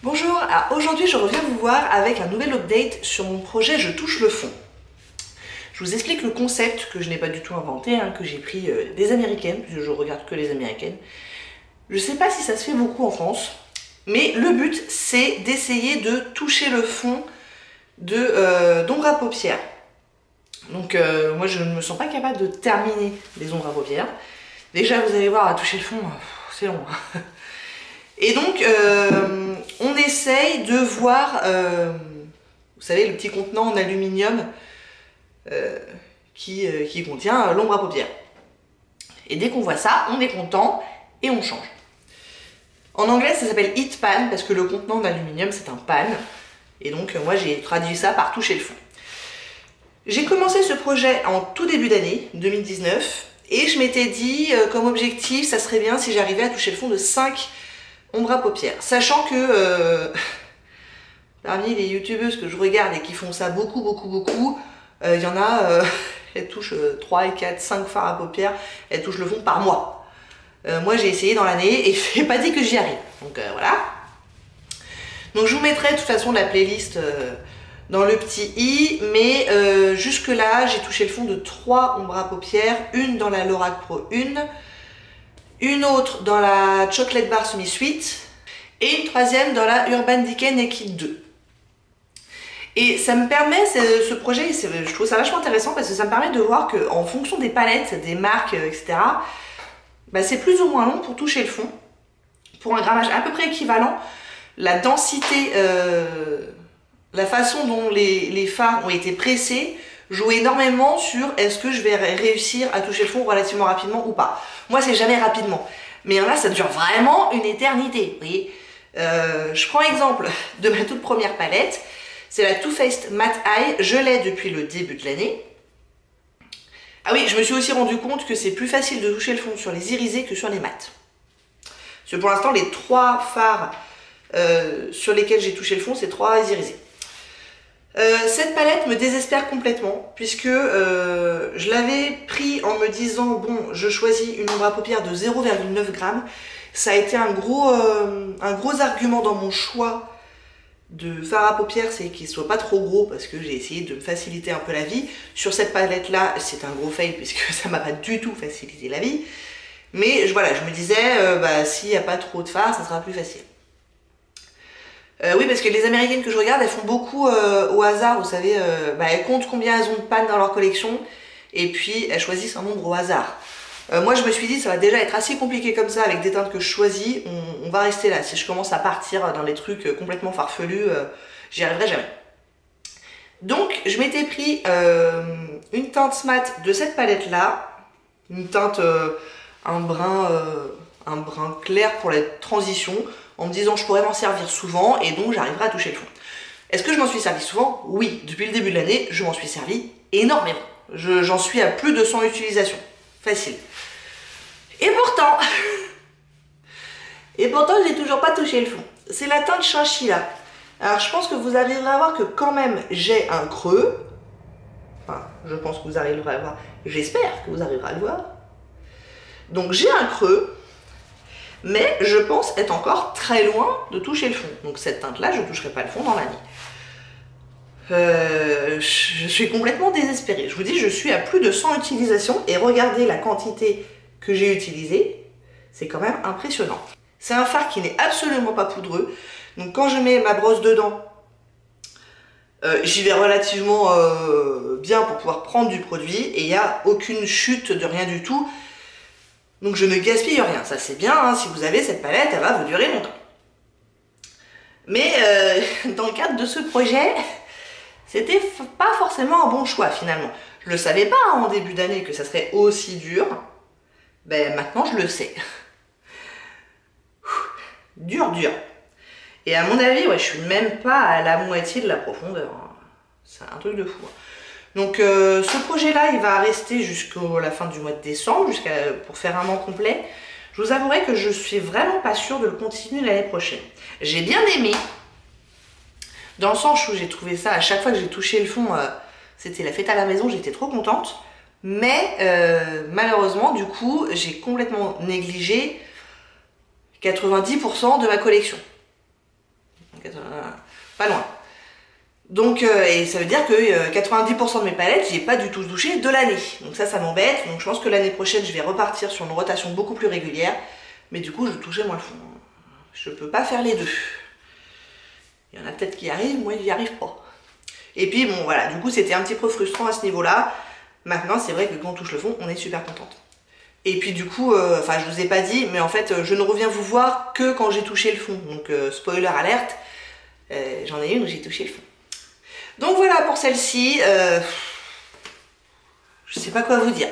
Bonjour, alors aujourd'hui je reviens vous voir avec un nouvel update sur mon projet Je touche le fond. Je vous explique le concept que je n'ai pas du tout inventé, que j'ai pris des américaines, puisque je regarde que les américaines. Je sais pas si ça se fait beaucoup en France, mais le but c'est d'essayer de toucher le fond d'ombre à paupières. Donc moi je ne me sens pas capable de terminer les ombres à paupières. Déjà vous allez voir, à toucher le fond, c'est long. Et donc on essaye de voir, vous savez, le petit contenant en aluminium qui contient l'ombre à paupières. Et dès qu'on voit ça, on est content et on change. En anglais, ça s'appelle heat pan parce que le contenant en aluminium, c'est un pan. Et donc moi, j'ai traduit ça par toucher le fond. J'ai commencé ce projet en tout début d'année, 2019. Et je m'étais dit, comme objectif, ça serait bien si j'arrivais à toucher le fond de 5 ombres à paupières. Sachant que parmi les youtubeuses que je regarde et qui font ça beaucoup, il y en a, elles touchent 3 et 4, 5 fards à paupières, elles touchent le fond par mois. Moi j'ai essayé dans l'année et j'ai pas dit que j'y arrive. Donc voilà. Donc je vous mettrai de toute façon la playlist dans le petit i, mais jusque là j'ai touché le fond de 3 ombres à paupières, une dans la Lorac Pro 1, une autre dans la Chocolate Bar Semi Sweet et une troisième dans la Urban Decay Naked 2. Et ça me permet, ce projet, je trouve ça vachement intéressant parce que ça me permet de voir qu'en fonction des palettes, des marques, etc., bah c'est plus ou moins long pour toucher le fond. Pour un grammage à peu près équivalent, la densité, la façon dont les fards ont été pressés joue énormément sur est-ce que je vais réussir à toucher le fond relativement rapidement ou pas. Moi, c'est jamais rapidement. Mais il y en a, ça dure vraiment une éternité. Vous voyez, je prends exemple de ma toute première palette. C'est la Too Faced Matte Eye. Je l'ai depuis le début de l'année. Ah oui, je me suis aussi rendu compte que c'est plus facile de toucher le fond sur les irisés que sur les mattes. Parce que pour l'instant, les 3 fards sur lesquels j'ai touché le fond, c'est 3 irisés. Cette palette me désespère complètement puisque je l'avais pris en me disant bon, je choisis une ombre à paupières de 0,9 g. Ça a été un gros argument dans mon choix de fard à paupières, c'est qu'il soit pas trop gros parce que j'ai essayé de me faciliter un peu la vie. Sur cette palette là, c'est un gros fail puisque ça m'a pas du tout facilité la vie. Mais voilà, je me disais bah, s'il n'y a pas trop de fard, ça sera plus facile. Oui, parce que les américaines que je regarde, elles font beaucoup au hasard, vous savez, bah, elles comptent combien elles ont de pannes dans leur collection, et puis elles choisissent un nombre au hasard. Moi je me suis dit, ça va déjà être assez compliqué comme ça, avec des teintes que je choisis, on va rester là. Si je commence à partir dans les trucs complètement farfelus, j'y arriverai jamais. Donc je m'étais pris une teinte mat de cette palette là, une teinte un brun clair pour la transition, en me disant je pourrais m'en servir souvent et donc j'arriverai à toucher le fond. Est-ce que je m'en suis servi souvent? Oui, depuis le début de l'année, je m'en suis servi énormément. J'en suis à plus de 100 utilisations. Facile. Et pourtant, j'ai toujours pas touché le fond. C'est la teinte Chinchilla. Alors je pense que vous arriverez à voir que quand même j'ai un creux. Enfin, je pense que vous arriverez à voir. J'espère que vous arriverez à le voir. Donc j'ai un creux. Mais je pense être encore très loin de toucher le fond. Donc cette teinte-là, je ne toucherai pas le fond dans l'année. Je suis complètement désespérée. Je vous dis, je suis à plus de 100 utilisations et regardez la quantité que j'ai utilisée. C'est quand même impressionnant. C'est un fard qui n'est absolument pas poudreux. Donc quand je mets ma brosse dedans, j'y vais relativement bien pour pouvoir prendre du produit et il n'y a aucune chute de rien du tout. Donc je ne gaspille rien, ça c'est bien, si vous avez cette palette, elle va vous durer longtemps. Mais dans le cadre de ce projet, c'était pas forcément un bon choix finalement. Je le savais pas en début d'année que ça serait aussi dur. Ben maintenant je le sais. Dur. Et à mon avis, ouais, je suis même pas à la moitié de la profondeur. C'est un truc de fou. Donc ce projet-là, il va rester jusqu'à la fin du mois de décembre, pour faire un an complet. Je vous avouerai que je suis vraiment pas sûre de le continuer l'année prochaine. J'ai bien aimé, dans le sens où j'ai trouvé ça, à chaque fois que j'ai touché le fond, c'était la fête à la maison, j'étais trop contente. Mais malheureusement, du coup, j'ai complètement négligé 90% de ma collection. pas loin. Donc, et ça veut dire que 90% de mes palettes, j'ai pas du tout touché de l'année. Donc ça m'embête. Donc je pense que l'année prochaine, je vais repartir sur une rotation beaucoup plus régulière. Mais du coup, je touchais moins le fond. Je peux pas faire les deux. Il y en a peut-être qui y arrivent, moi, j'y arrive pas. Et puis, bon, voilà, du coup, c'était un petit peu frustrant à ce niveau-là. Maintenant, c'est vrai que quand on touche le fond, on est super contente. Et puis, du coup, enfin, je vous ai pas dit, mais en fait, je ne reviens vous voir que quand j'ai touché le fond. Donc, spoiler alerte, j'en ai une où j'ai touché le fond. Donc, voilà pour celle-ci. Je sais pas quoi vous dire.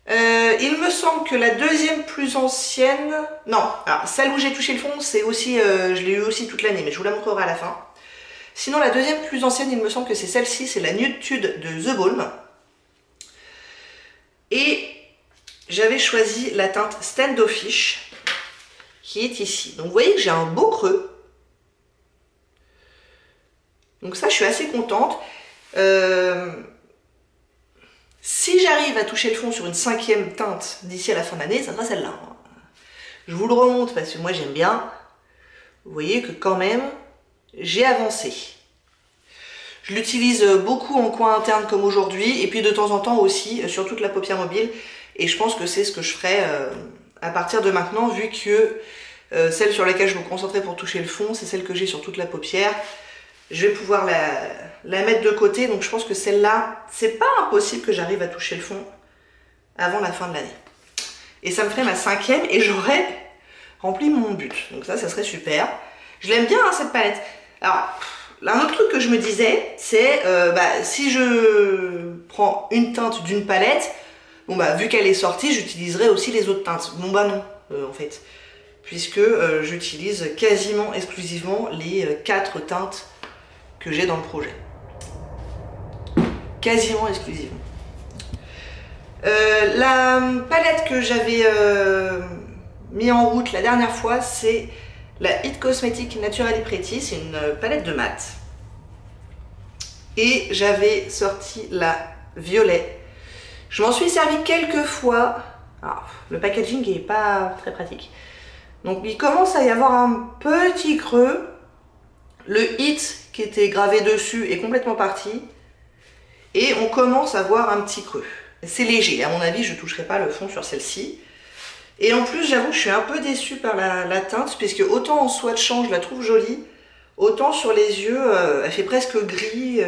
Il me semble que la deuxième plus ancienne... Non, alors celle où j'ai touché le fond, c'est aussi... je l'ai eu aussi toute l'année, mais je vous la montrerai à la fin. Sinon, la deuxième plus ancienne, il me semble que c'est celle-ci, c'est la Nude Tude de The Balm. Et j'avais choisi la teinte Standoffish, qui est ici. Donc vous voyez que j'ai un beau creux. Donc ça, je suis assez contente. Si j'arrive à toucher le fond sur une 5e teinte d'ici à la fin de l'année, ça sera celle-là. Je vous le remonte parce que moi j'aime bien. Vous voyez que quand même, j'ai avancé. Je l'utilise beaucoup en coin interne comme aujourd'hui, et puis de temps en temps aussi sur toute la paupière mobile. Et je pense que c'est ce que je ferai à partir de maintenant, vu que celle sur laquelle je me concentrais pour toucher le fond, c'est celle que j'ai sur toute la paupière. Je vais pouvoir la mettre de côté, donc je pense que celle-là, c'est pas impossible que j'arrive à toucher le fond avant la fin de l'année. Et ça me ferait ma 5e et j'aurais rempli mon but. Donc ça serait super. Je l'aime bien hein, cette palette. Alors, un autre truc que je me disais, c'est si je prends une teinte d'une palette, bon bah vu qu'elle est sortie, j'utiliserai aussi les autres teintes. Bon bah non, en fait. Puisque j'utilise quasiment exclusivement les 4 teintes que j'ai dans le projet. Quasiment exclusivement. La palette que j'avais mis en route la dernière fois, c'est la It Cosmetics Naturally Pretty. C'est une palette de mat. Et j'avais sorti la violet. Je m'en suis servi quelques fois. Alors, le packaging n'est pas très pratique. Donc il commence à y avoir un petit creux. Le It qui était gravé dessus est complètement parti. Et on commence à voir un petit creux. C'est léger, à mon avis je ne toucherai pas le fond sur celle-ci. Et en plus j'avoue que je suis un peu déçue par la teinte, puisque autant en swatchant je la trouve jolie, autant sur les yeux elle fait presque gris.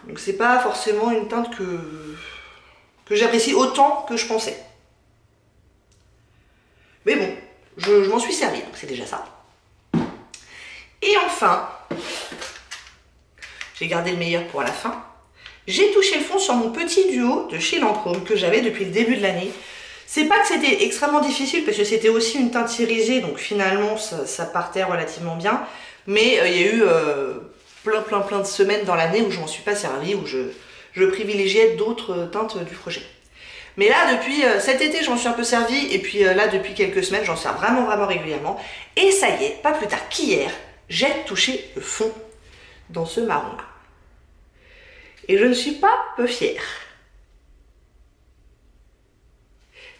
Donc c'est pas forcément une teinte que j'apprécie autant que je pensais. Mais bon, je m'en suis servi, donc c'est déjà ça. Et enfin, j'ai gardé le meilleur pour la fin. J'ai touché le fond sur mon petit duo de chez Lancôme que j'avais depuis le début de l'année. C'est pas que c'était extrêmement difficile parce que c'était aussi une teinte irisée, donc finalement ça partait relativement bien. Mais il y a eu plein de semaines dans l'année où je m'en suis pas servi, où je privilégiais d'autres teintes du projet. Mais là, depuis cet été, j'en suis un peu servi, et puis là, depuis quelques semaines, j'en sers vraiment régulièrement. Et ça y est, pas plus tard qu'hier, j'ai touché le fond dans ce marron-là. Et je ne suis pas peu fière.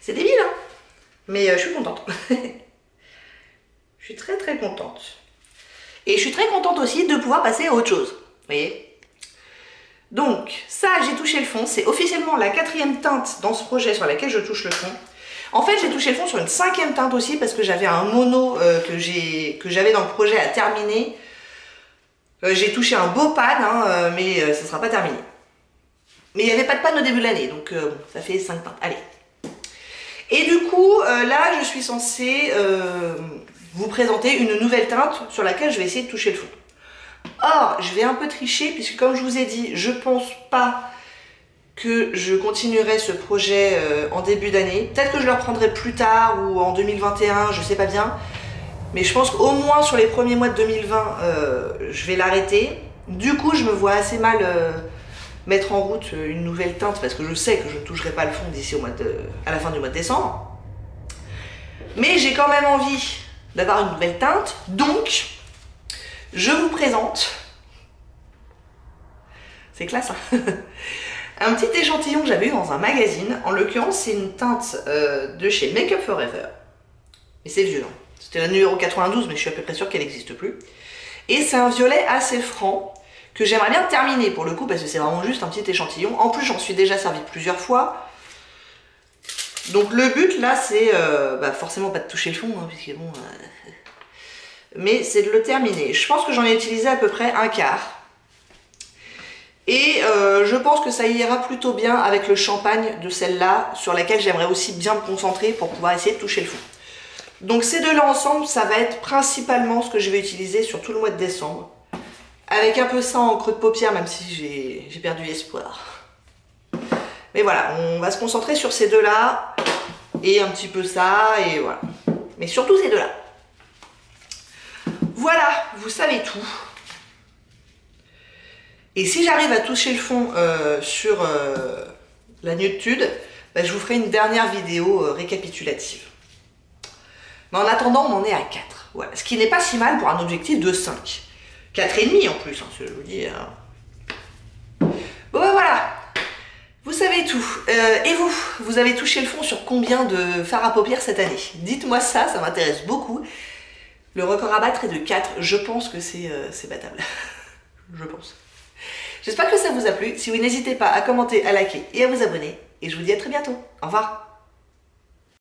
C'est débile, hein? Mais je suis contente. Je suis très contente. Et je suis très contente aussi de pouvoir passer à autre chose. Vous voyez? Donc, ça, j'ai touché le fond. C'est officiellement la 4e teinte dans ce projet sur laquelle je touche le fond. En fait, j'ai touché le fond sur une 5e teinte aussi parce que j'avais un mono que j'avais dans le projet à terminer. J'ai touché un beau pan, hein, mais ça ne sera pas terminé. Mais il n'y avait pas de pan au début de l'année, donc bon, ça fait 5 teintes. Allez. Et du coup, là, je suis censée vous présenter une nouvelle teinte sur laquelle je vais essayer de toucher le fond. Or, je vais un peu tricher, puisque comme je vous ai dit, je pense pas que je continuerai ce projet en début d'année. Peut-être que je le reprendrai plus tard ou en 2021, je sais pas bien. Mais je pense qu'au moins sur les premiers mois de 2020, je vais l'arrêter. Du coup, je me vois assez mal mettre en route une nouvelle teinte parce que je sais que je ne toucherai pas le fond d'ici à la fin du mois de décembre. Mais j'ai quand même envie d'avoir une nouvelle teinte. Donc, je vous présente... C'est classe, hein. Un petit échantillon que j'avais eu dans un magazine. En l'occurrence, c'est une teinte de chez Make Up For Ever. Mais c'est vieux, hein. C'était la numéro 92, mais je suis à peu près sûre qu'elle n'existe plus. Et c'est un violet assez franc, que j'aimerais bien terminer pour le coup, parce que c'est vraiment juste un petit échantillon. En plus, j'en suis déjà servi plusieurs fois. Donc le but là, c'est forcément pas de toucher le fond, hein, puisque bon... mais c'est de le terminer. Je pense que j'en ai utilisé à peu près un quart. Et je pense que ça ira plutôt bien avec le champagne de celle-là, sur laquelle j'aimerais aussi bien me concentrer pour pouvoir essayer de toucher le fond. Donc ces deux-là ensemble, ça va être principalement ce que je vais utiliser sur tout le mois de décembre. Avec un peu ça en creux de paupière, même si j'ai perdu espoir. Mais voilà, on va se concentrer sur ces deux-là, et un petit peu ça, et voilà. Mais surtout ces deux-là. Voilà, vous savez tout. Et si j'arrive à toucher le fond sur la nude, je vous ferai une dernière vidéo récapitulative. Mais en attendant, on en est à 4. Voilà. Ce qui n'est pas si mal pour un objectif de 5. 4,5 en plus, hein, je vous dis. Bon ben voilà, vous savez tout. Et vous avez touché le fond sur combien de fards à paupières cette année? Dites-moi ça, ça m'intéresse beaucoup. Le record à battre est de 4. Je pense que c'est battable. Je pense. J'espère que ça vous a plu. Si oui, n'hésitez pas à commenter, à liker et à vous abonner. Et je vous dis à très bientôt. Au revoir.